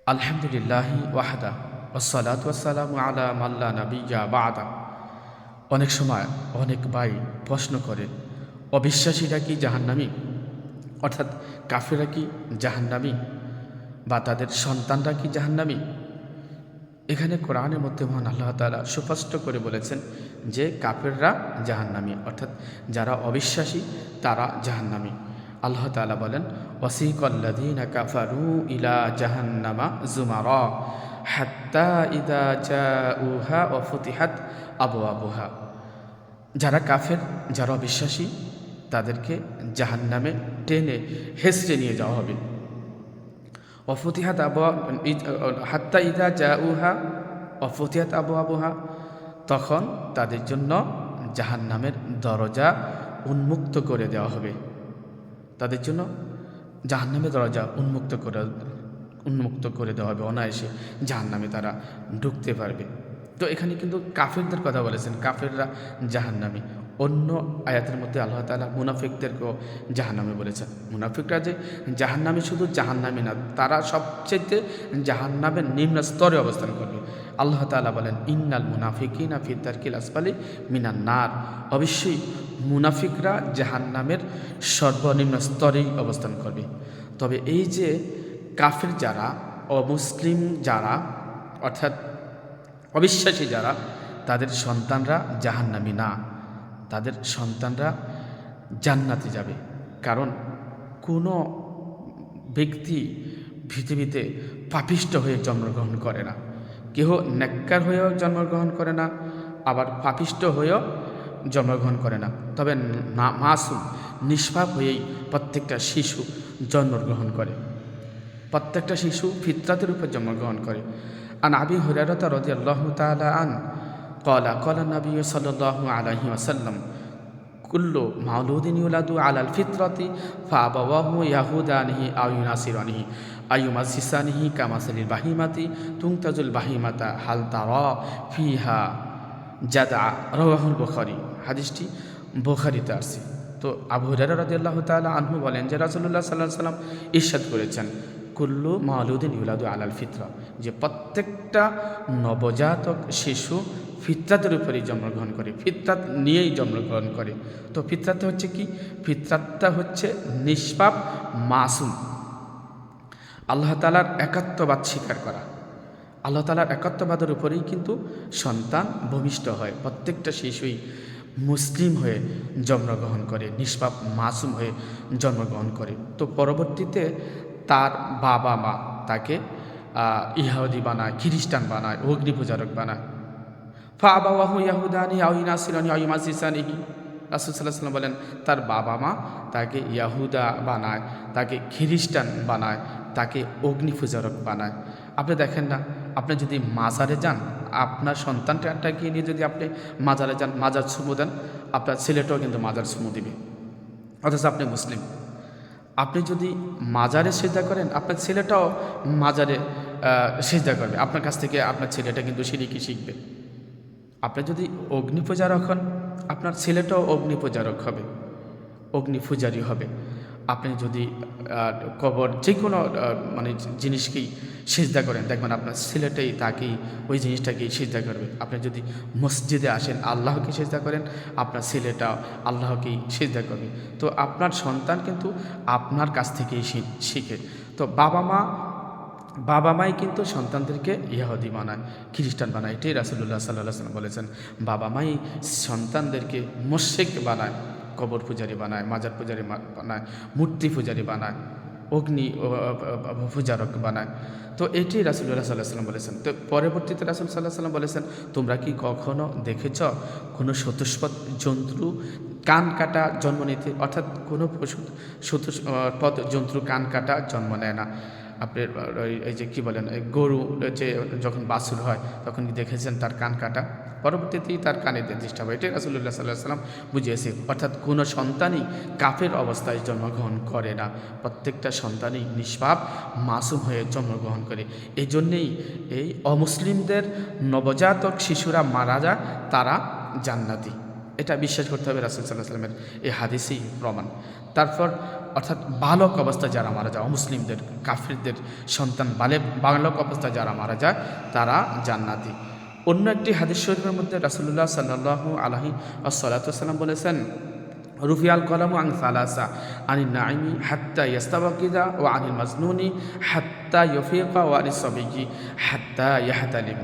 আলহামদুলিল্লাহি ওয়াহদা ওয়াসসালাতু ওয়াসসালামু আলা মান লা নাবিয়্যা বা'দা। অনেক সময় অনেক ভাই প্রশ্ন করে, অবিশ্বাসীরা কি জাহান্নামী, অর্থাৎ কাফেররা কি জাহান্নামী, বা তাদের সন্তানরা কি জাহান্নামী? এখানে কোরআনের মধ্যে মহান আল্লাহ তাআলা সুস্পষ্ট করে বলেছেন যে কাফেররা জাহান্নামী, অর্থাৎ যারা অবিশ্বাসী তারা জাহান্নামী। আল্লাহ তাআলা বলেন, ওয়াসিকাল্লাযীনা কাফারু ইলা জাহান্নামা যুমারা হাত্তা ইযা জাউহা ওয়া ফুতিহাত আবওয়াবুহা। যারা কাফের, যারা অবিশ্বাসী, তাদেরকে জাহান্নামে টেনে হেঁচড়ে নিয়ে যাওয়া হবে। অফতিহাত হাত্তা ইদা জাউহা অফতিহাত আবওয়াবুহা, তখন তাদের জন্য জাহান্নামের দরজা উন্মুক্ত করে দেওয়া হবে। তাদের জন্য জাহান্নামের দরজা উন্মুক্ত করে দেওয়া হবে, অনায়াসে জাহান্নামে তারা ঢুকতে পারবে। তো এখানে কিন্তু কাফেরদের কথা বলেছেন, কাফেররা জাহান্নামী। অন্য আয়াতের মধ্যে আল্লাহ তাআলা মুনাফিকদেরকেও জাহান্নামে বলেছেন। মুনাফিকরা যে জাহান্নামে, শুধু জাহান্নামী না, তারা সবচেয়ে জাহান্নামের নিম্ন স্তরে অবস্থান করবে। আল্লাহ তাআলা বলেন, ইন্নাল মুনাফিকিনা ফি দারকিল আসফালি মিনান নার। অবশ্যই মুনাফিকরা জাহান্নামের সর্বনিম্ন স্তরেই অবস্থান করবে। তবে এই যে কাফের যারা, অমুসলিম যারা, অর্থাৎ অবিশ্বাসী যারা, তাদের সন্তানরা জাহান্নামী না, তাদের সন্তানরা জান্নাতে যাবে। কারণ কোনো ব্যক্তি পৃথিবীতে পাপিষ্ট হয়ে জন্মগ্রহণ করে না। কেহ নেককার হয়েও জন্মগ্রহণ করে না, আবার পাপিষ্ট হয়েও জন্মগ্রহণ করে না। তবে মাসুম, নিষ্পাপ হয়েই প্রত্যেকটা শিশু জন্মগ্রহণ করে। প্রত্যেকটা শিশু ফিতরাতের উপর জন্মগ্রহণ করে। আন আবি হুরায়রা রাদিয়াল্লাহু তাআলা আন ক্বালা নবী সাল্লাল্লাহু আলাইহি ওয়াসাল্লাম, কুল্লু মাউলুদিন ইউলাদু আলাল ফিতরাতি ফাআবাওয়াহু ইয়াহুদানিহি আও ইউনাসিরানিহি আও ইউমাজ্জিসানিহি কামাসালিল বাহিমাতি তুনতাজুল বাহিমাতা হাল তারা ফিহা জাদা। রাওয়াহুল বুখারী। হাদিসটি বুখারীতে আছে। তো আবু হুরায়রা রাদিয়াল্লাহু তাআলা আনহু বলেন যে রাসূলুল্লাহ সাল্লাল্লাহু আলাইহি ওয়াসাল্লাম ইরশাদ করেছেন, কুল্লু মাউলুদিন ইউলাদু আলাল ফিতরা, যে প্রত্যেকটা নবজাতক শিশু ফিতরাতের উপরেই জন্মগ্রহণ করে, ফিতরাত নিয়েই জন্মগ্রহণ করে। তো ফিতরাতটা হচ্ছে কি? ফিতরাতটা হচ্ছে নিষ্পাপ, মাসুম, আল্লাহ তাআলার একাত্মবাদ স্বীকার করা। আল্লাহ তাআলার একাত্মবাদের উপরেই কিন্তু সন্তান ভূমিষ্ঠ হয়। প্রত্যেকটা শিশুই মুসলিম হয়ে জন্মগ্রহণ করে, নিষ্পাপ মাসুম হয়ে জন্মগ্রহণ করে। তো পরবর্তীতে তার বাবা মা তাকে ইহুদি বানায়, খ্রিস্টান বানায়, অগ্নিপূজারক বানায়। ফাআবাওয়াহু ইয়াহুদানি আও ইউনাসিরানি আও ইউমাজ্জিসানিহি। রাসূল সাল্লাল্লাহু আলাইহি ওয়াসাল্লাম বলেন, তার বাবা মা তাকে ইয়াহুদা বানায়, তাকে খ্রিস্টান বানায়, তাকে অগ্নিপূজারক বানায়। আপনি দেখেন না, আপনি যদি মাজারে যান, আপনার সন্তানটাকে নিয়ে যদি আপনি মাজারে যান, মাজার চুমু দেন, আপনার ছেলেটাও কিন্তু মাজার চুমু দিবে, অথচ আপনি মুসলিম। আপনি যদি মাজারে সিজদা করেন, আপনার ছেলেটাও মাজারে সিজদা করবে। আপনার কাছ থেকে আপনার ছেলেটা কিন্তু শিরকি শিখবে। আপনি যদি অগ্নিপূজারক হন, আপনার ছেলেটাও অগ্নিপূজারক হবে, অগ্নিপূজারী হবে। আপনি যদি কবর যে কোনো জিনিসকেই সিজদা করেন, দেখবেন আপনার ছেলেটাই তাকেই, ওই জিনিসটাকেই সিজদা করবে। আপনি যদি মসজিদে আসেন, আল্লাহকে সিজদা করেন, আপনার ছেলেটাও আল্লাহকেই সিজদা করবে। তো আপনার সন্তান কিন্তু আপনার কাছ থেকেই শিখে। তো বাবা মাই কিন্তু সন্তানদেরকে ইহুদি বানায়, খ্রিস্টান বানায়। এটাই রাসূলুল্লাহ সাল্লাল্লাহু আলাইহি ওয়াসাল্লাম বলেছেন, বাবা মাই সন্তানদেরকে মুশরিক বানায়, কবর পূজারী বানায়, মাজার পূজারী বানায়, মূর্তি পূজারী বানায়, অগ্নি পূজারক বানায়। তো এটাই রাসূলুল্লাহ সাল্লাল্লাহু আলাইহি ওয়াসাল্লাম বলেছেন। তো পরবর্তীতে রাসূল সাল্লাল্লাহু আলাইহি ওয়াসাল্লাম বলেছেন, তোমরা কি কখনো দেখেছ কোনো চতুষ্পদ জন্তু কান কাটা জন্ম নিতে? অর্থাৎ কোনো পশু চতুষ্পদ জন্তু কান কাটা জন্ম নেয় না। আপনার এই যে কী বলেন, গরু যে যখন বাছুর হয় তখন কি দেখেছেন তার কান কাটা? পরবর্তীতেই তার কানে দৃষ্টি হয়। এটাই রাসূলুল্লাহ সাল্লাল্লাহু আলাইহি ওয়াসাল্লাম বুঝিয়েছে। অর্থাৎ কোনো সন্তানই কাফের অবস্থায় জন্মগ্রহণ করে না, প্রত্যেকটা সন্তানই নিষ্পাপ মাসুম হয়ে জন্মগ্রহণ করে। এই জন্যেই এই অমুসলিমদের নবজাতক শিশুরা মারা যায়, তারা জান্নাতি। এটা বিশ্বাস করতে হবে রাসূল সাল্লাল্লাহু আলাইহি ওয়াসাল্লামের এই হাদিসই প্রমাণ। তারপর অর্থাৎ বালক অবস্থায় যারা মারা যায়, অমুসলিমদের কাফিরদের সন্তান বালক অবস্থায় যারা মারা যায় তারা জান্নাতি। অন্য একটি হাদিস শরীফের মধ্যে রাসূলুল্লাহ সাল্লাল্লাহু আলাইহি ওয়াসাল্লাম বলেছেন, রুফিয়াল কলামু আন সালাসা আনিন নাইমি হাত্তা ইয়াস্তাবাকিদা ওয়া আনিল মাজনুনি হাত্তা ইউফিকা ওয়া আনিস সাবিয়্যি হাত্তা ইয়াহতালিম।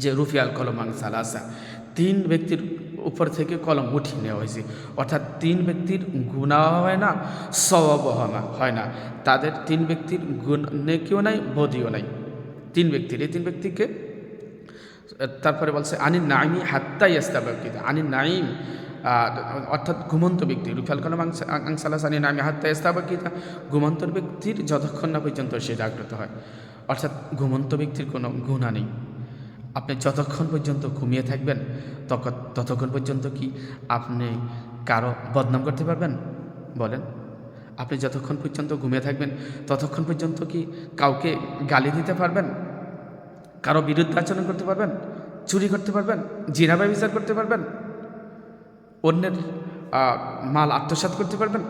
যে রুফিয়াল কলম আন সালাসা, 3 ব্যক্তির উপর থেকে কলম উঠিয়ে নেওয়া হয়েছে, অর্থাৎ 3 ব্যক্তির গুনাহ হয় না, সওয়াব হয় না, তাদের 3 ব্যক্তির নেকিও নাই, বদিও নাই। 3 ব্যক্তির, এই 3 ব্যক্তিকে তারপরে বলছে আনিন নাইমি হাত্তা ইয়াস্তাবাকিদা, আনিন নাইম অর্থাৎ ঘুমন্ত ব্যক্তি, রুফিয়াল কলম আন সালাসা আনিন নাইমি হাত্তা ইয়াস্তাবাকিদা, ঘুমন্ত ব্যক্তির যতক্ষণ না পর্যন্ত সে জাগ্রত হয়, অর্থাৎ ঘুমন্ত ব্যক্তির কোনো গুনাহ নেই। আপনি যতক্ষণ পর্যন্ত ঘুমিয়ে থাকবেন ততক্ষণ পর্যন্ত কি আপনি কারো বদনাম করতে পারবেন? বলেন, আপনি যতক্ষণ পর্যন্ত ঘুমিয়ে থাকবেন ততক্ষণ পর্যন্ত কি কাউকে গালি দিতে পারবেন? কারো বিরুদ্ধে আচরণ করতে পারবেন? চুরি করতে পারবেন? জিনা ব্যভিচার করতে পারবেন? অন্যের মাল আত্মসাৎ করতে পারবেন?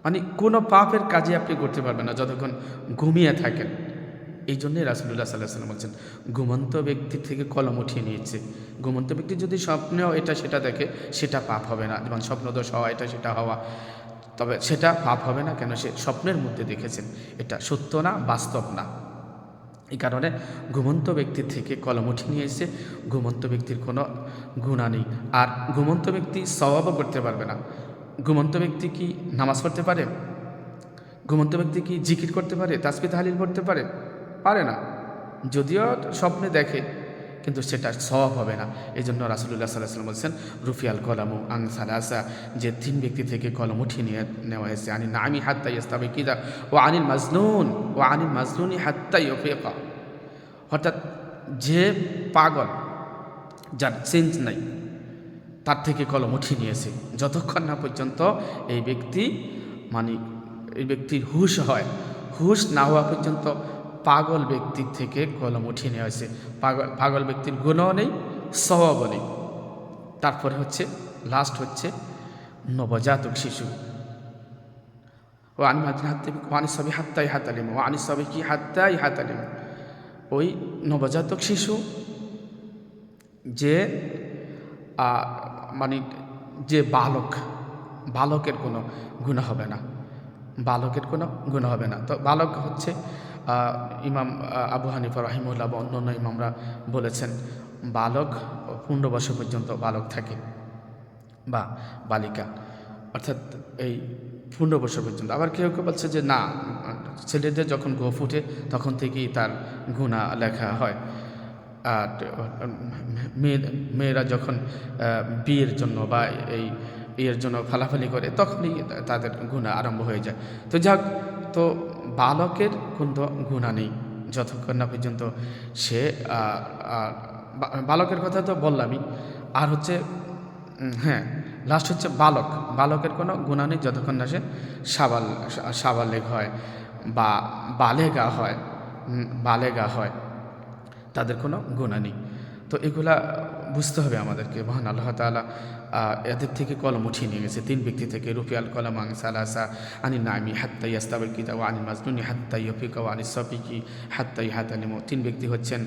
মানে কোনো পাপের কাজে আপনি করতে পারবেন না যতক্ষণ ঘুমিয়ে থাকেন। এই জন্যই রাসূলুল্লাহ সাল্লাল্লাহু আলাইহি ওয়াসাল্লাম বলছেন, ঘুমন্ত ব্যক্তির থেকে কলম উঠিয়ে নিয়েছে। ঘুমন্ত ব্যক্তি যদি স্বপ্নেও এটা সেটা দেখে সেটা পাপ হবে না, যেমন স্বপ্নদোষ হওয়া, এটা সেটা হওয়া, তবে সেটা পাপ হবে না। কেন? সে স্বপ্নের মধ্যে দেখেছেন, এটা সত্য না, বাস্তব না। এই কারণে ঘুমন্ত ব্যক্তির থেকে কলম উঠিয়ে নিয়ে এসে ঘুমন্ত ব্যক্তির কোনো গুনাহ নেই। আর ঘুমন্ত ব্যক্তি সওয়াবও করতে পারবে না। ঘুমন্ত ব্যক্তি কি নামাজ পড়তে পারে? ঘুমন্ত ব্যক্তি কি জিকির করতে পারে? তাসবিহ তাহলিল পড়তে পারে? পারে না। যদিও স্বপ্নে দেখে, কিন্তু সেটা সওয়াব হবে না। এই জন্য রাসূলুল্লাহ সাল্লাল্লাহু আলাইহি ওয়াসাল্লাম বলছেন, রুফিয়াল কলামু আন সালাসা, যে 3 ব্যক্তি থেকে কলম উঠিয়ে নেওয়া হয়েছে, আনিন নাইমি হাত্তা ইয়াস্তাবিকিদা ওয়া আনিল মাজনুনি হাত্তা ইউফিকা। অর্থাৎ যে পাগল, যার সেন্স নাই, তার থেকে কলম উঠিয়ে নিয়েছে যতক্ষণ না পর্যন্ত এই ব্যক্তির হুঁশ হয়। হুঁশ না হওয়া পর্যন্ত পাগল ব্যক্তির থেকে কলম উঠিয়ে নেওয়া হয়েছে। পাগল ব্যক্তির গুণও নেই, সওয়াবও নেই। তারপরে লাস্ট হচ্ছে নবজাতক শিশু। ও আনিস সাবি হাত্তা ইহাতালিম, ও আনিস সাবি কি হাত্তা ইহাতালিম। ওই নবজাতক শিশু যে বালকের কোনো গুনাহ হবে না, বালকের কোনো গুনাহ হবে না। তো বালক হচ্ছে ইমাম আবু হানিফা রাহিমাহুল্লাহ বা অন্যান্য ইমামরা বলেছেন, বালক 15 বছর পর্যন্ত বালক থাকে বা বালিকা, অর্থাৎ এই 15 বছর পর্যন্ত। আবার কেউ কেউ বলছে যে না, ছেলেদের যখন গোঁফ উঠে তখন থেকেই তার গুনাহ লেখা হয়। আর মেয়েরা যখন বিয়ের জন্য বা এর জন্য ফালাফালি করে তখনই তাদের গুনাহ আরম্ভ হয়ে যায়। তো যাক, তো বালকের কোনো গুনাহ নেই যতক্ষণ না পর্যন্ত সে বালকের কথা তো বললামই। আর লাস্ট হচ্ছে বালকের কোনো গুনাহ নেই যতক্ষণ না সে সাবালেগ হয় বা বালেগা হয়, তাদের কোনো গুনাহ নেই। তো এগুলা বুঝতে হবে আমাদেরকে। মহান আল্লাহ তাআলা এদের থেকে কলম উঠিয়ে নিয়ে গেছে 3 ব্যক্তি থেকে, রুফিয়াল কলাম আন সালাসা আনিন নাইমি হাত্তা ইয়াস্তাবিকিদা ওয়া আনিল মাজনুনি হাত্তা ইউফিকা ওয়া আনিস সাবিকি হাত্তা ইহাতালিম। 3 ব্যক্তি হচ্ছেন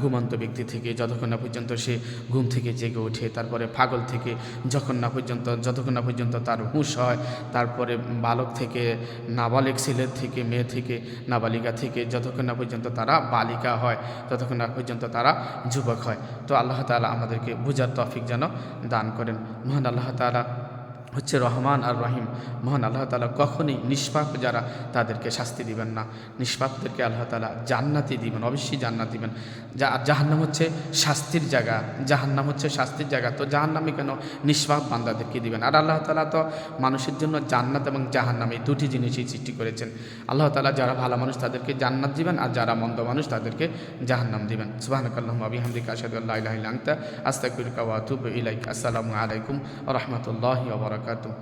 ঘুমন্ত ব্যক্তি থেকে যতক্ষণ না পর্যন্ত সে ঘুম থেকে জেগে ওঠে, তারপরে পাগল থেকে যতক্ষণ না পর্যন্ত তার হুঁশ হয়, তারপরে বালক থেকে, নাবালিগ ছেলে থেকে, মেয়ে থেকে, নাবালিকা থেকে যতক্ষণ না পর্যন্ত তারা বালিকা হয়, ততক্ষণ না পর্যন্ত তারা যুবক হয়। তো আল্লাহ তাআলা আমাদেরকে বুঝার তৌফিক যেন দান করেন। মহান আল্লাহ তাআলা হচ্ছে রহমান আর রহিম। মহান আল্লাহ তাআলা কখনই নিষ্পাপ যারা তাদেরকে শাস্তি দিবেন না, নিষ্পাপদেরকে আল্লাহ তাআলা জান্নাতি দিবেন, অবশ্যই জান্নাত দিবেন। জাহান্নাম হচ্ছে শাস্তির জায়গা, তো জাহান্নামে কেন নিষ্পাপ বান্দাদেরকে দিবেন? আর আল্লাহ তাআলা তো মানুষের জন্য জান্নাত এবং জাহান্নাম এই 2টি জিনিসই সৃষ্টি করেছেন। আল্লাহ তাআলা যারা ভালো মানুষ তাদেরকে জান্নাত দিবেন, আর যারা মন্দ মানুষ তাদেরকে জাহান্নাম দিবেন। সুবহানাকাল্লাহুম্মা ওয়া বিহামদিকা আশহাদু আল্লা ইলাহা ইল্লা আনতা আস্তাগফিরুকা ওয়া আতুবু ইলাইক। আসসালামু আলাইকুম ওয়া রাহমাতুল্লাহি ওয়া বারাকাতুহু।